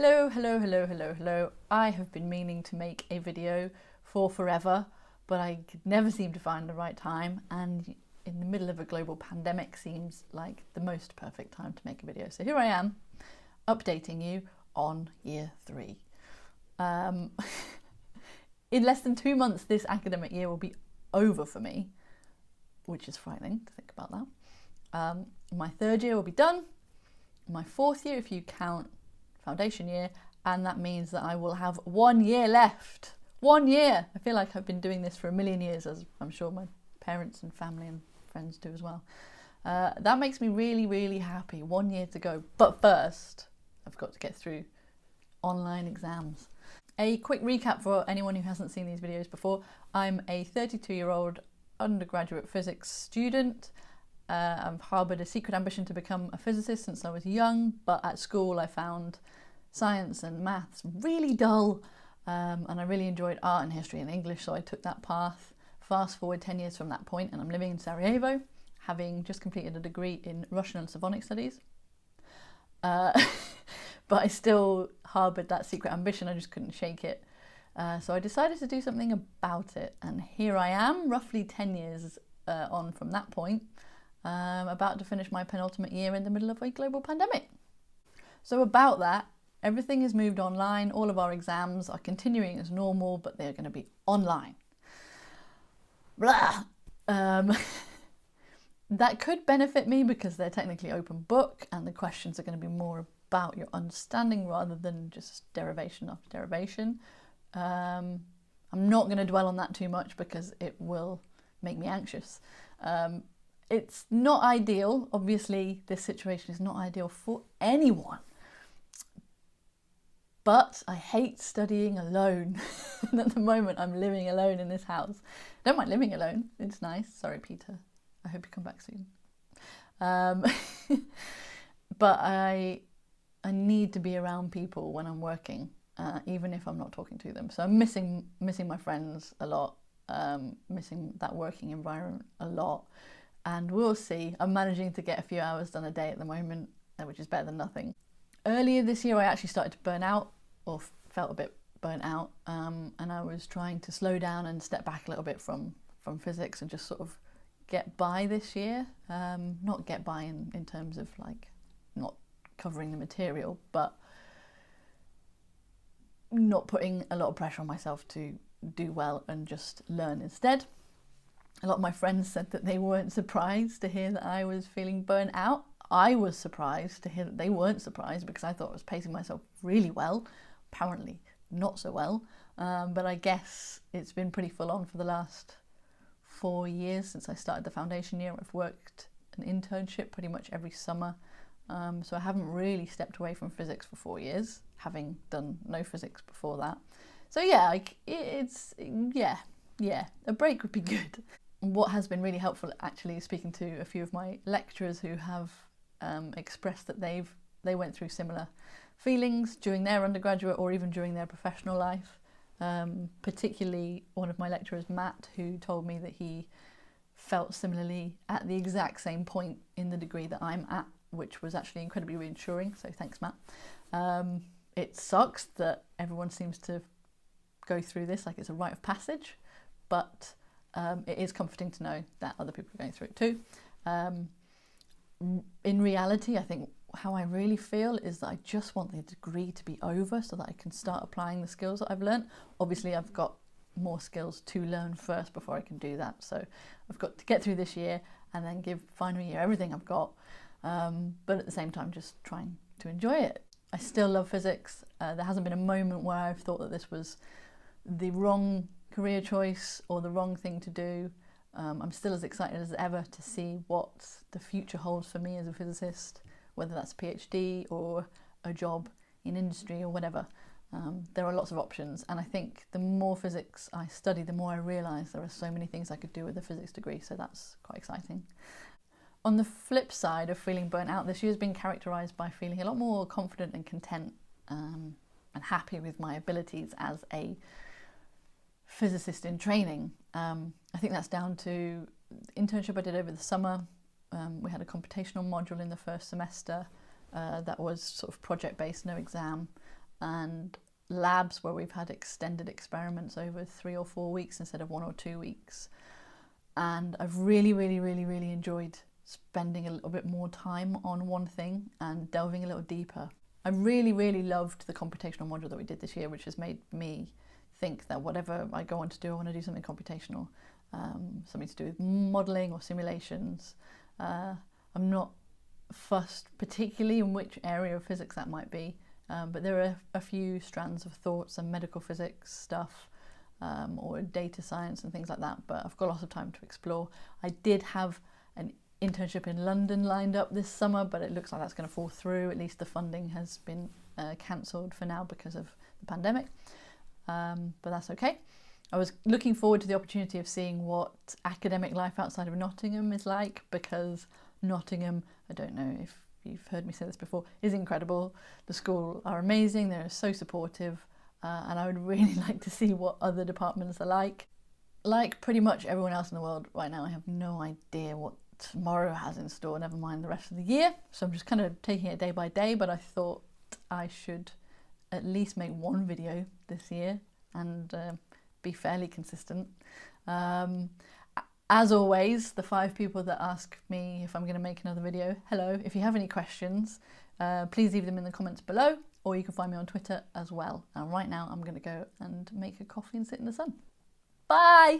Hello. I have been meaning to make a video for forever, but I could never seem to find the right time, and in the middle of a global pandemic seems like the most perfect time to make a video. So here I am, updating you on year 3. In less than 2 months, this academic year will be over for me, which is frightening to think about that. My 3rd year will be done, my 4th year if you count foundation year, and that means that I will have 1 year left. 1 year! I feel like I've been doing this for a million years, as I'm sure my parents and family and friends do as well. That makes me really happy. 1 year to go. But first, I've got to get through online exams. A quick recap for anyone who hasn't seen these videos before. I'm a 32-year-old undergraduate physics student. I've harboured a secret ambition to become a physicist since I was young, but at school I found science and maths really dull, and I really enjoyed art and history and English, so I took that path. Fast forward 10 years from that point and I'm living in Sarajevo, having just completed a degree in Russian and Slavonic studies. But I still harboured that secret ambition, I just couldn't shake it. So I decided to do something about it, and here I am, roughly 10 years on from that point, about to finish my penultimate year in the middle of a global pandemic. So about that, everything has moved online, all of our exams are continuing as normal, but they're going to be online. Blah! That could benefit me because they're technically open book and the questions are going to be more about your understanding rather than just derivation after derivation. I'm not going to dwell on that too much because it will make me anxious. It's not ideal. Obviously, this situation is not ideal for anyone. But I hate studying alone. And at the moment, I'm living alone in this house. I don't mind living alone. It's nice. Sorry, Peter. I hope you come back soon. But I need to be around people when I'm working, even if I'm not talking to them. So I'm missing my friends a lot, missing that working environment a lot. And we'll see. I'm managing to get a few hours done a day at the moment, which is better than nothing. Earlier this year, I actually started to burn out, or felt a bit burnt out, and I was trying to slow down and step back a little bit from physics and just sort of get by this year. Not get by in terms of like not covering the material, but not putting a lot of pressure on myself to do well and just learn instead. A lot of my friends said that they weren't surprised to hear that I was feeling burnt out. I was surprised to hear that they weren't surprised because I thought I was pacing myself really well. Apparently not so well, but I guess it's been pretty full on for the last 4 years since I started the foundation year. I've worked an internship pretty much every summer, so I haven't really stepped away from physics for 4 years, having done no physics before that. So yeah, a break would be good. What has been really helpful actually is speaking to a few of my lecturers who have expressed that they went through similar feelings during their undergraduate or even during their professional life. Particularly one of my lecturers, Matt, who told me that he felt similarly at the exact same point in the degree that I'm at, which was actually incredibly reassuring, so thanks, Matt. It sucks that everyone seems to go through this like it's a rite of passage, but it is comforting to know that other people are going through it too. In reality, I think how I really feel is that I just want the degree to be over so that I can start applying the skills that I've learnt. Obviously, I've got more skills to learn first before I can do that. So I've got to get through this year and then give final year everything I've got. But at the same time, just trying to enjoy it. I still love physics. There hasn't been a moment where I've thought that this was the wrong career choice or the wrong thing to do. I'm still as excited as ever to see what the future holds for me as a physicist, whether that's a PhD or a job in industry or whatever. There are lots of options, and I think the more physics I study, the more I realise there are so many things I could do with a physics degree, so that's quite exciting. On the flip side of feeling burnt out, this year has been characterised by feeling a lot more confident and content and happy with my abilities as a physicist in training. I think that's down to the internship I did over the summer. We had a computational module in the first semester that was sort of project-based, no exam. and labs where we've had extended experiments over 3 or 4 weeks instead of 1 or 2 weeks. And I've really enjoyed spending a little bit more time on one thing and delving a little deeper. I really loved the computational module that we did this year, which has made me think that whatever I go on to do, I want to do something computational, something to do with modelling or simulations. I'm not fussed particularly in which area of physics that might be, but there are a few strands of thought, some medical physics stuff, or data science and things like that, but I've got lots of time to explore. I did have an internship in London lined up this summer, but it looks like that's going to fall through. At least the funding has been cancelled for now because of the pandemic, but that's okay. I was looking forward to the opportunity of seeing what academic life outside of Nottingham is like, because Nottingham, I don't know if you've heard me say this before, is incredible. The school are amazing, they're so supportive, and I would really like to see what other departments are like. Like pretty much everyone else in the world right now, I have no idea what tomorrow has in store, never mind the rest of the year. So I'm just kind of taking it day by day, but I thought I should at least make one video this year and be fairly consistent. As always, the 5 people that ask me if I'm going to make another video, hello. If you have any questions, please leave them in the comments below, or you can find me on Twitter as well. And right now I'm going to go and make a coffee and sit in the sun. Bye!